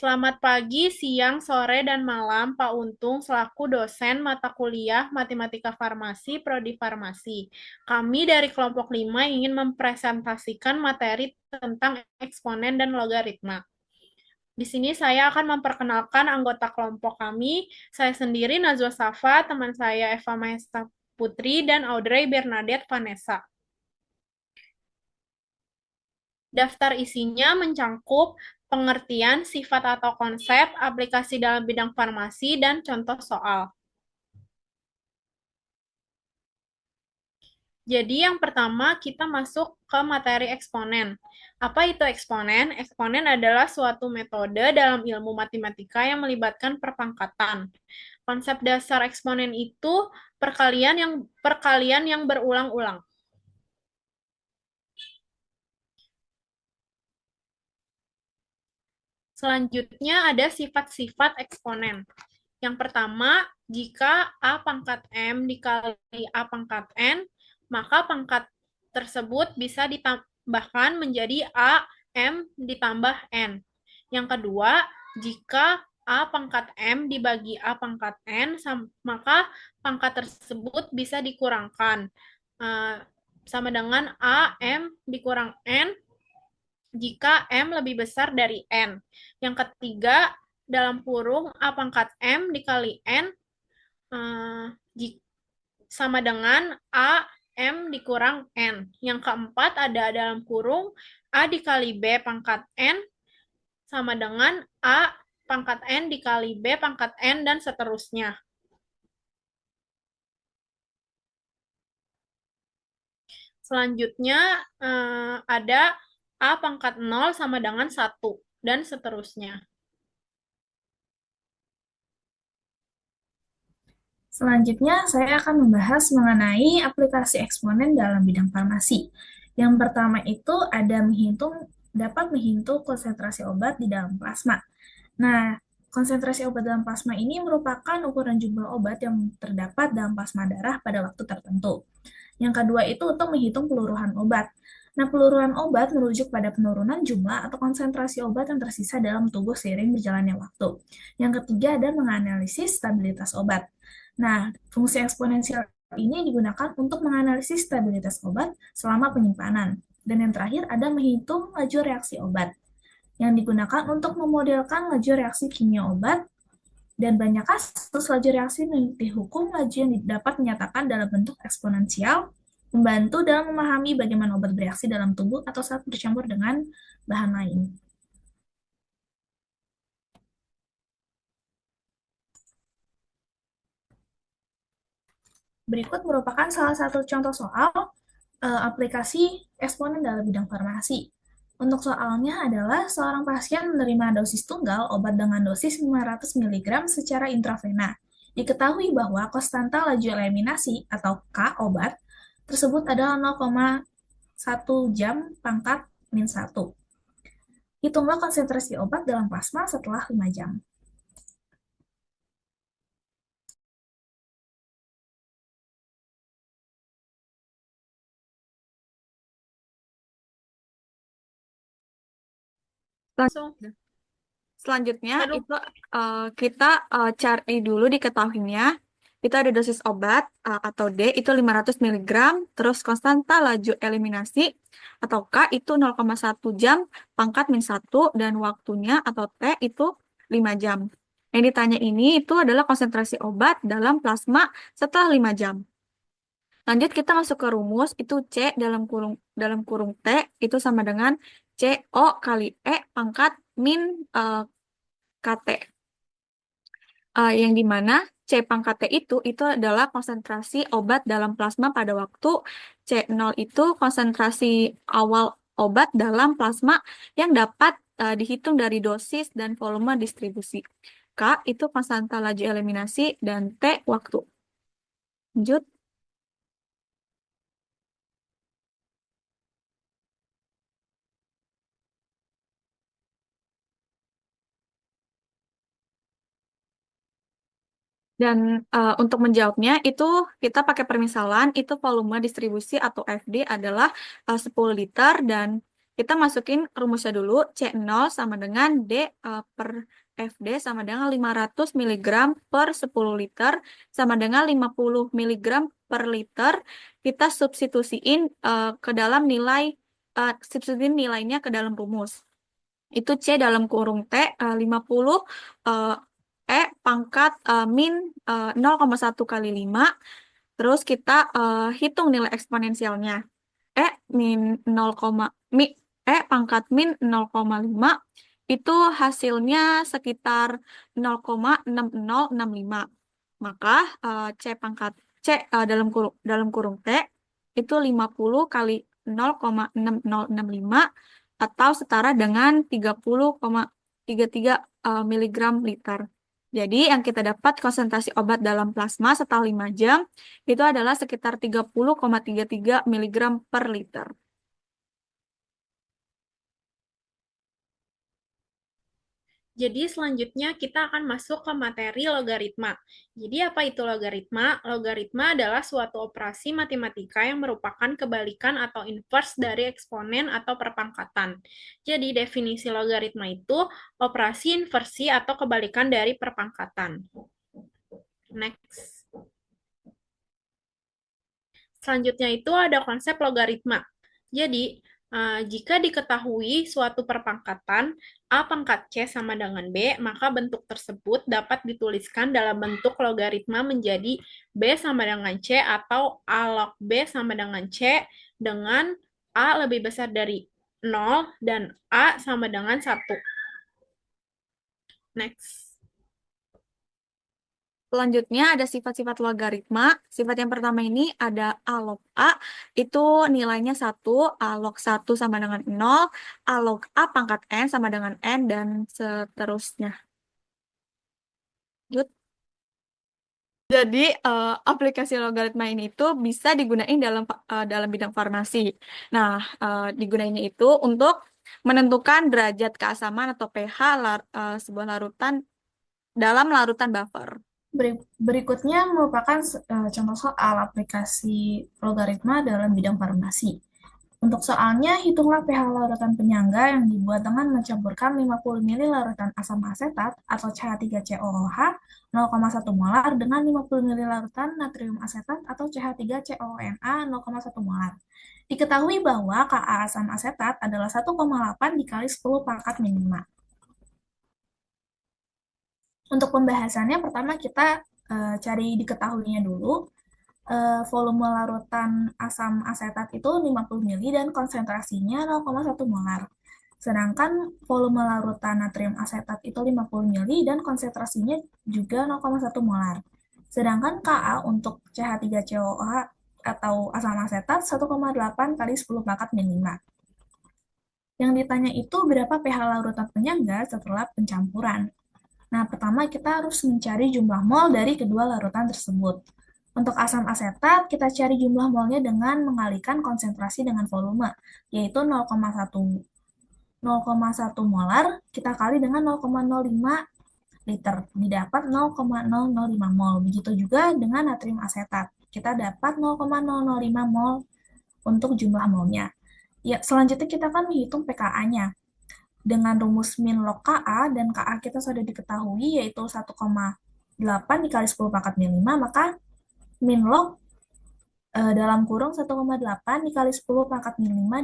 Selamat pagi, siang, sore, dan malam, Pak Untung selaku dosen mata kuliah Matematika Farmasi, Prodi Farmasi. Kami dari kelompok 5 ingin mempresentasikan materi tentang eksponen dan logaritma. Di sini saya akan memperkenalkan anggota kelompok kami. Saya sendiri Najwa Safa, teman saya Eva Maesta Putri, dan Audrey Bernadette Vanessa. Daftar isinya mencangkup pengertian, sifat atau konsep, aplikasi dalam bidang farmasi, dan contoh soal. Jadi yang pertama kita masuk ke materi eksponen. Apa itu eksponen? Eksponen adalah suatu metode dalam ilmu matematika yang melibatkan perpangkatan. Konsep dasar eksponen itu perkalian yang berulang-ulang. Selanjutnya ada sifat-sifat eksponen. Yang pertama, jika A pangkat M dikali A pangkat N, maka pangkat tersebut bisa ditambahkan menjadi A M ditambah N. Yang kedua, jika A pangkat M dibagi A pangkat N, maka pangkat tersebut bisa dikurangkan. Eh, Sama dengan A M dikurang N jika M lebih besar dari N. Yang ketiga, dalam kurung A pangkat M dikali N eh, sama dengan A M dikurang N. Yang keempat ada dalam kurung A dikali B pangkat N sama dengan A pangkat N dikali B pangkat N dan seterusnya. Selanjutnya ada A pangkat 0 sama dengan 1 dan seterusnya. Selanjutnya, saya akan membahas mengenai aplikasi eksponen dalam bidang farmasi. Yang pertama itu dapat menghitung konsentrasi obat di dalam plasma. Nah, konsentrasi obat dalam plasma ini merupakan ukuran jumlah obat yang terdapat dalam plasma darah pada waktu tertentu. Yang kedua itu untuk menghitung peluruhan obat. Nah, peluruhan obat merujuk pada penurunan jumlah atau konsentrasi obat yang tersisa dalam tubuh seiring berjalannya waktu. Yang ketiga ada menganalisis stabilitas obat. Nah, fungsi eksponensial ini digunakan untuk menganalisis stabilitas obat selama penyimpanan. Dan yang terakhir ada menghitung laju reaksi obat yang digunakan untuk memodelkan laju reaksi kimia obat dan banyak kasus laju reaksi dihukum laju yang dapat menyatakan dalam bentuk eksponensial, membantu dalam memahami bagaimana obat bereaksi dalam tubuh atau saat bercampur dengan bahan lain. Berikut merupakan salah satu contoh soal aplikasi eksponen dalam bidang farmasi. Untuk soalnya adalah seorang pasien menerima dosis tunggal obat dengan dosis 500 mg secara intravena. Diketahui bahwa konstanta laju eliminasi atau K obat tersebut adalah 0,1 jam pangkat min 1. Hitunglah konsentrasi obat dalam plasma setelah 5 jam. Langsung. Selanjutnya Aduh, itu kita cari dulu diketahuinya. Itu ada dosis obat atau D itu 500 mg, terus konstanta laju eliminasi atau K itu 0,1 jam pangkat min 1 dan waktunya atau T itu 5 jam. Yang ditanya ini itu adalah konsentrasi obat dalam plasma setelah 5 jam. Lanjut kita masuk ke rumus itu C dalam kurung T itu sama dengan CO kali E pangkat min KT. Yang dimana C pangkat T itu adalah konsentrasi obat dalam plasma pada waktu C0 itu konsentrasi awal obat dalam plasma yang dapat dihitung dari dosis dan volume distribusi. K itu konstanta laju eliminasi dan T waktu. Lanjut. Dan untuk menjawabnya itu kita pakai permisalan itu volume distribusi atau FD adalah 10 liter dan kita masukin rumusnya dulu. C0 sama dengan D per FD sama dengan 500 mg per 10 liter sama dengan 50 mg per liter. Kita substitusiin ke dalam substitusiin nilainya ke dalam rumus. Itu C dalam kurung T 50 eh, pangkat min 0,1 kali 5. Terus kita hitung nilai eksponensialnya. Min 0, pangkat min 0,5 itu hasilnya sekitar 0,6065. Maka C dalam kurung T itu 50 kali 0,6065 atau setara dengan 30,33 miligram liter. Jadi yang kita dapat konsentrasi obat dalam plasma setelah 5 jam itu adalah sekitar 30,33 miligram per liter. Jadi selanjutnya kita akan masuk ke materi logaritma. Jadi apa itu logaritma? Logaritma adalah suatu operasi matematika yang merupakan kebalikan atau inverse dari eksponen atau perpangkatan. Jadi definisi logaritma itu operasi inversi atau kebalikan dari perpangkatan. Next. Selanjutnya itu ada konsep logaritma. Jadi, jika diketahui suatu perpangkatan A pangkat C sama dengan B, maka bentuk tersebut dapat dituliskan dalam bentuk logaritma menjadi B sama dengan C atau A log B sama dengan C dengan A lebih besar dari 0 dan A sama dengan 1. Next. Selanjutnya ada sifat-sifat logaritma. Sifat yang pertama ini ada A log A, itu nilainya 1, A log 1 sama dengan 0, A log A pangkat N sama dengan N, dan seterusnya. Lanjut. Jadi aplikasi logaritma ini itu bisa digunain dalam bidang farmasi. Nah, digunainnya itu untuk menentukan derajat keasaman atau pH sebuah larutan dalam larutan buffer. Berikutnya merupakan contoh soal aplikasi logaritma dalam bidang farmasi. Untuk soalnya, hitunglah pH larutan penyangga yang dibuat dengan mencampurkan 50 ml larutan asam asetat atau CH3COOH 0,1 molar dengan 50 ml larutan natrium asetat atau CH3CONA 0,1 molar. Diketahui bahwa Ka asam asetat adalah 1,8 dikali 10 pangkat min 5. Untuk pembahasannya, pertama kita cari diketahuinya dulu. Volume larutan asam asetat itu 50 ml dan konsentrasinya 0,1 molar. Sedangkan volume larutan natrium asetat itu 50 ml dan konsentrasinya juga 0,1 molar. Sedangkan Ka untuk CH3COOH atau asam asetat 1,8 kali 10 pangkat min 5. Yang ditanya itu berapa pH larutan penyangga setelah pencampuran. Nah, pertama kita harus mencari jumlah mol dari kedua larutan tersebut. Untuk asam asetat, kita cari jumlah molnya dengan mengalikan konsentrasi dengan volume, yaitu 0,1 molar kita kali dengan 0,05 liter, didapat 0,005 mol. Begitu juga dengan natrium asetat, kita dapat 0,005 mol untuk jumlah molnya. Ya, selanjutnya kita akan menghitung pKa-nya. Dengan rumus min log Ka dan Ka kita sudah diketahui yaitu 1,8 dikali 10 pangkat min 5, maka min log dalam kurung 1,8 dikali 10 pangkat min 5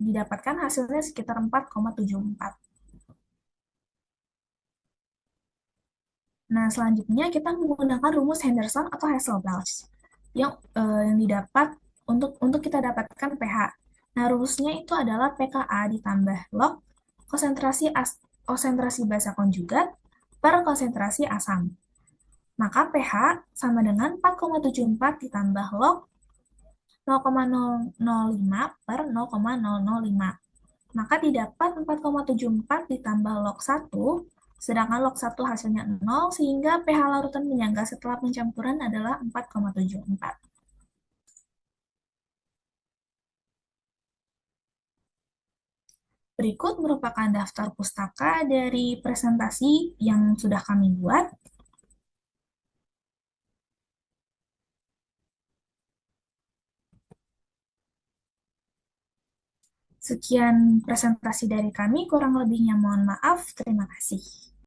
didapatkan hasilnya sekitar 4,74. Nah, selanjutnya kita menggunakan rumus Henderson atau Hasselbalch yang didapat untuk kita dapatkan pH. Nah, rumusnya itu adalah pKa ditambah log konsentrasi basa konjugat per konsentrasi asam. Maka pH sama dengan 4,74 ditambah log 0,005 per 0,005. Maka didapat 4,74 ditambah log 1, sedangkan log 1 hasilnya 0, sehingga pH larutan penyangga setelah pencampuran adalah 4,74. Berikut merupakan daftar pustaka dari presentasi yang sudah kami buat. Sekian presentasi dari kami, kurang lebihnya mohon maaf. Terima kasih.